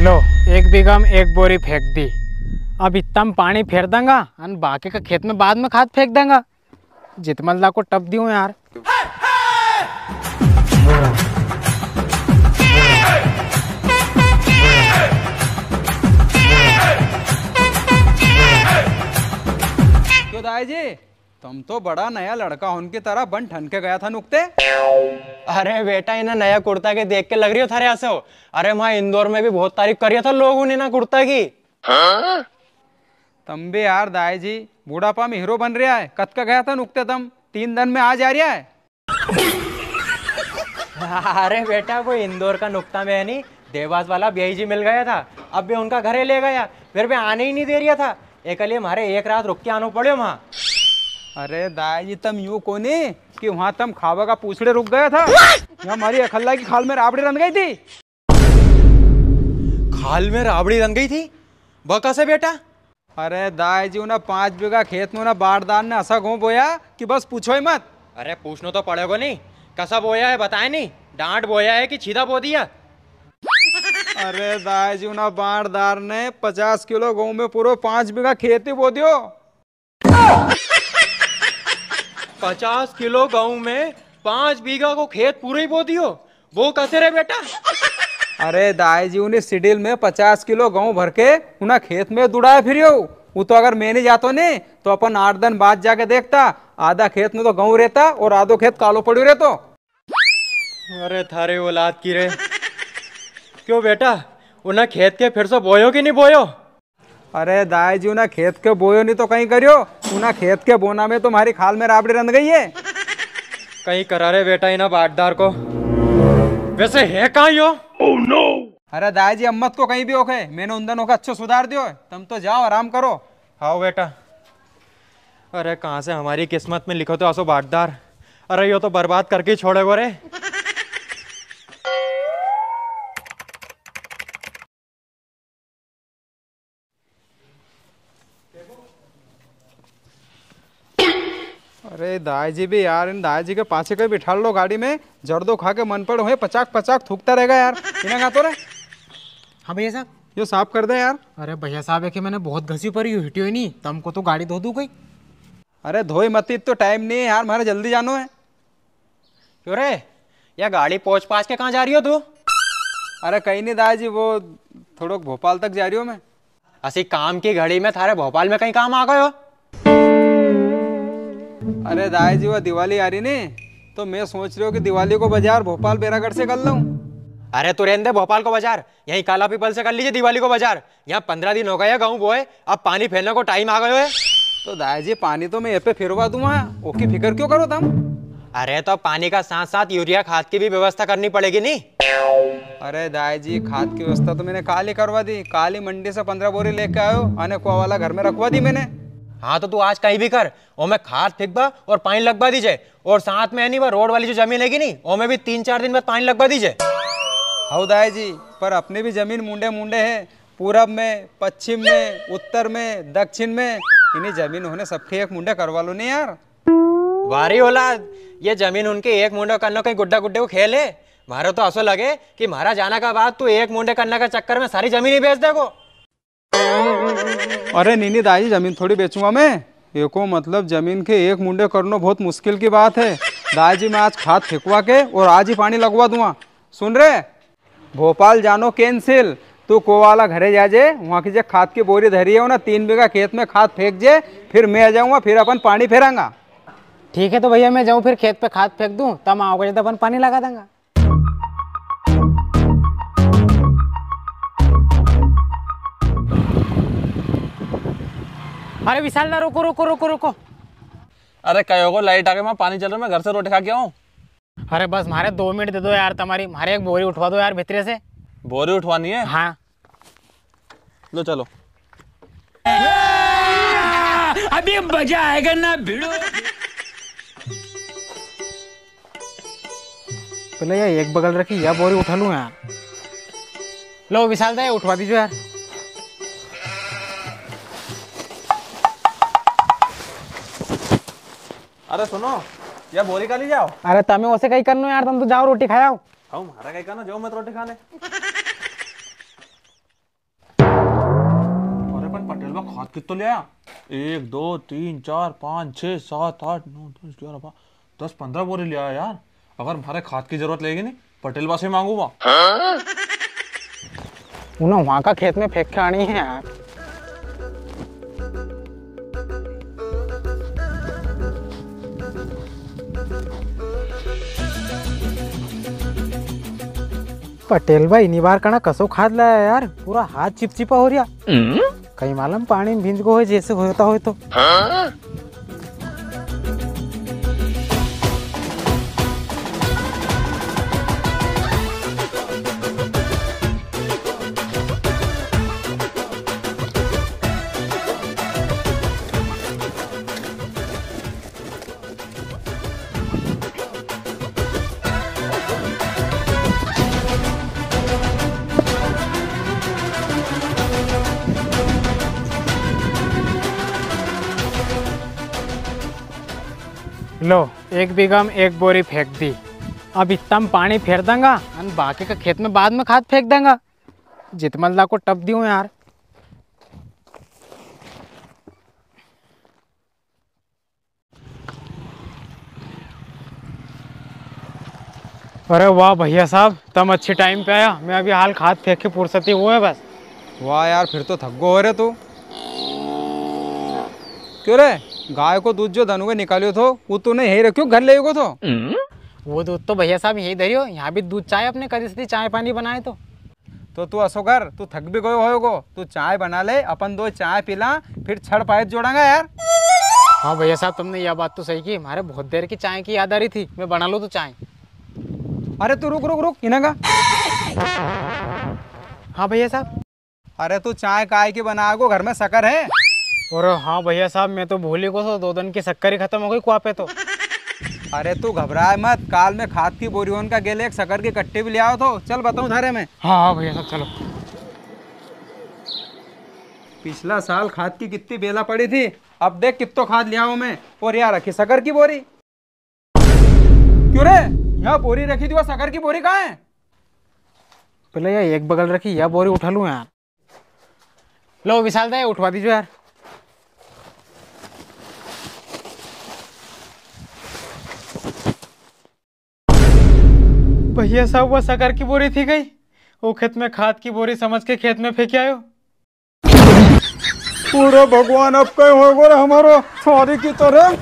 लो 1 बीघा में 1 बोरी फेंक दी। अब इतना में पानी फेर देंगा और बाकी का खेत में बाद में खाद फेंक देंगा। जितमल्ला को टप दियो यार। क्यों दाई जी, तुम तो बड़ा नया लड़का उनकी तरह बन ठन के गया था नुकते। अरे बेटा इन्हें नया कुर्ता के देख के लग रही हो थारे ऐसे हो। अरे वहां इंदौर में भी बहुत तारीफ करी था लोगों ने ना कुर्ता की। तुम भी यार दाई जी बूढ़ापा में हीरो बन रहा है। कद का गया था नुकते तुम 3 दिन में आ जा रहा है। अरे बेटा वो इंदौर का नुकता में है नहीं, देवास वाला भैया जी मिल गया था। अब भी उनका घरे ले गया, फिर भी आने ही नहीं दे रहा था। एक लिए हमारे 1 रात रुक के आना पड़े वहाँ। अरे दाई जी तुम यूं कोनी कि वहां तुम खावा का पूछड़े रुक गया था। यहाँ हमारी अखल्ला की खाल में राबड़ी रन गई थी। खाल में राबड़ी रन गई थी? वह कैसे बेटा? अरे दाई जी उन्हें 5 बीघा खेत में ना बारदान ने ऐसा घूम बोया कि बस पूछो ही मत। अरे पूछना तो पड़ेगा नहीं, कैसा बोया है बताए नहीं। डांट बोया है कि छीदा बो दिया? अरे दाई जी उन्हें बारदार ने 50 किलो गेहूं में पूरा 5 बीघा खेत ही बो दियो। 50 किलो गेहूं में 5 बीघा को खेत पूरे ही बो दियो? वो कैसे रे बेटा? अरे दाई जी उन्हें सिडिल में 50 किलो गेहूं भर के उन्हें खेत में दुड़ाया फिर वो तो अगर मैं नहीं जातो नहीं तो अपन 8 दिन बाद जाके देखता, आधा खेत में तो गेहूं रहता और आधो खेत कालो पड़ो रहतो। अरे थारे औलाद की रे। क्यों बेटा उन्हें खेत के फिर से बोयो कि नहीं बोयो? अरे दाई जी उन्हें खेत के बोयो नहीं तो कहीं करियो। उन्हें खेत के बोना में तुम्हारी खाल में राबड़ी रंध गई है। कहीं करा रे बेटा इन्हें बाटदार को। वैसे है कहाँ यो? oh, no! अरे दाई जी अम्मत को कहीं भी ओके, मैंने उन दिनों का अच्छे सुधार दियो। तुम तो जाओ आराम करो। हाँ बेटा। अरे कहाँ से हमारी किस्मत में लिखो तो आसो बाटदार। अरे यो तो बर्बाद करके ही छोड़ेगो रे। अरे दाई जी भी यार इन दाई जी के पाछे के बिठा लो गाड़ी में, जर्दो खा के मन पड़ हुए पचाक पचाक थूकता रहेगा यार। इन्हें कहा तो रे। हाँ भैया साहब यो साफ कर दे यार। अरे भैया साहब है कि मैंने बहुत घसी पड़ी हिटियो ही नहीं, तुमको तो गाड़ी धो दूँ कोई। अरे धोई मत, तो टाइम नहीं है यार, हमारे जल्दी जानो है। क्यों रे या गाड़ी पहुंच पास के कहाँ जा रही हो तू? अरे कहीं नहीं दाई जी, वो थोड़ा भोपाल तक जा रही हूँ मैं। ऐसी काम की घड़ी में थारे भोपाल में कहीं काम आ गए हो? अरे दाई जी वो दिवाली आ रही नहीं तो मैं सोच रही हूँ कि दिवाली को बाजार भोपाल बेरागढ़ से कर लूँ। अरे तू रहने दे भोपाल को बाजार, यहीं काला पीपल से कर लीजिए दिवाली को बाजार। यहाँ 15 दिन हो गए गाँव बोए, अब पानी फेरने को टाइम आ गए है। तो दाई जी पानी तो मैं ये पे फिरवा दूंगा, ओकी फिक्र क्यों करो तुम? अरे तो पानी का साथ साथ यूरिया खाद की भी व्यवस्था करनी पड़ेगी नहीं? अरे दाई जी खाद की व्यवस्था तो मैंने काल ही करवा दी। काल ही मंडी से 15 बोरी लेके आयो, आने कुआ वाला घर में रखवा दी मैंने। हाँ तो तू आज कहीं भी कर, और मैं खाद फेंकबा और पानी लगवा दीजिए। और साथ में नहीं वो रोड वाली जो जमीन हैगी नहीं, और में भी 3-4 दिन बाद पानी लगवा दीजिए। हाँ दाई जी, पर अपनी भी जमीन मुंडे मुंडे है, पूरब में, पश्चिम में, उत्तर में, दक्षिण में। इन्हीं जमीन होने सबके एक मुंडे करवा लो नहीं यार। वारी औलाद, ये जमीन उनके एक मुंडे करना कहीं गुड्डा गुड्डे को खेल है। मारो तो ऐसा लगे कि मारा जाना का बाद तू एक मुंडे करने का चक्कर में सारी जमीन ही बेच देगो। अरे नीनी दाई जी जमीन थोड़ी बेचूंगा मैं। एको मतलब जमीन के एक मुंडे करना बहुत मुश्किल की बात है। दाई जी मैं आज खाद फेंकवा के और आज ही पानी लगवा दूंगा। सुन रहे, भोपाल जानो कैंसिल। तू कोवाला घरे जा जे, वहाँ की जो खाद की बोरी धरी है ना 3 बीघा खेत में खाद फेंक जे, फिर मैं आ जाऊंगा, फिर अपन पानी फेरांगा। ठीक है तो भैया मैं जाऊँ फिर खेत पे खाद फेंक दूँ, तब आओगे जब अपन पानी लगा देंगे। अरे विशाल ना रुको रुको रुको रुको। अरे कहो को लाइट आ गई, मैं पानी चल रहा, मैं घर से रोटी खा के आऊँ। अरे बस मारे 2 मिनट दे दो यार, तुम्हारी मारे एक बोरी उठवा दो यार भीतरे से। बोरी उठवानी है? हाँ लो चलो। अभी मजा आएगा ना भिड़ो। पहले यार एक बगल रखी या बोरी उठा लूँ यार। लो विशाल दा उठवा दीजिए यार। अरे सुनो, या बोरी का ली जाओ। अरे तमें उसे कहीं करनो यार, तुम तो जाओ रोटी खाओ। हमारा कहीं करना, जाओ मत रोटी खाने। खाद कितना ले आया? 1 2 3 4 5 6 7 8 9 10 11 10 15 बोरी ले आया यार। अगर हमारे खाद की जरूरत लगेगी नहीं, पटेल बा से मांगूंगा। उन्हें वहाँ का खेत में फेंक के आनी है यार। पटेल भाई इन्हीं बार कना कसो खाद लाया यार, पूरा हाथ चिपचिपा हो रहा। कहीं मालूम पानी में भींज गो है जैसे होता हो तो। लो 1 बीघा में 1 बोरी फेंक दी। अब इतना में पानी फेर दूंगा और बाकी का खेत में बाद में खाद फेंक दूंगा। जितमल्ला को टप दियो यार। अरे वाह भैया साहब, तुम अच्छे टाइम पे आया। मैं अभी हाल खाद फेंक के फुर्सती हुए है बस। वाह यार, फिर तो थक गो हो रे तू। क्यों रे, गाय को दूध जो धनु के निकालियो थो वो तूने यही रखियो, घर ले गो तो? वो दूध तो भैया साहब यही धरियो, यहाँ भी दूध चाय अपने करी से चाय पानी बनाए तो तू असो कर, तू थक भी गयो होगो, तू चाय बना ले, अपन 2 चाय पिला, फिर छड़ पाइप जोड़ांगा यार। हाँ भैया साहब, तुमने यह बात तो सही की। हमारे बहुत देर की चाय की याद आ रही थी, मैं बना लूँ तो चाय। अरे तू रुक रुक रुक इनका। हाँ भैया साहब। अरे तू चाय काय की बनागो, घर में शक्कर है? और हाँ भैया साहब, मैं तो भूल ही को तो 2 दिन की शक्कर ही खत्म हो गई कुआ पे तो। अरे तू घबराए मत, काल में खाद की बोरियों का गेले एक शक्कर की कट्टी भी ले आओ तो चल बताऊं थारे में। हाँ हाँ भैया साहब चलो। पिछला साल खाद की कितनी बेला पड़ी थी, अब देख कितो खाद ले आओ मैं। और यहाँ रखी शक्कर की बोरी। क्यों रे, यहाँ बोरी रखी थी, वो शक्कर की बोरी कहाँ है? पहले यार एक बगल रखी, यह बोरी उठा लूँ यार। लो विशाल दा, उठवा दीजिए यार। भैया साहब, वो शक्कर की बोरी थी गई, वो खेत में खाद की बोरी समझ के खेत में फेंक आयो। पूरा भगवान अब कहीं होगा हमारो सॉरी की तरह।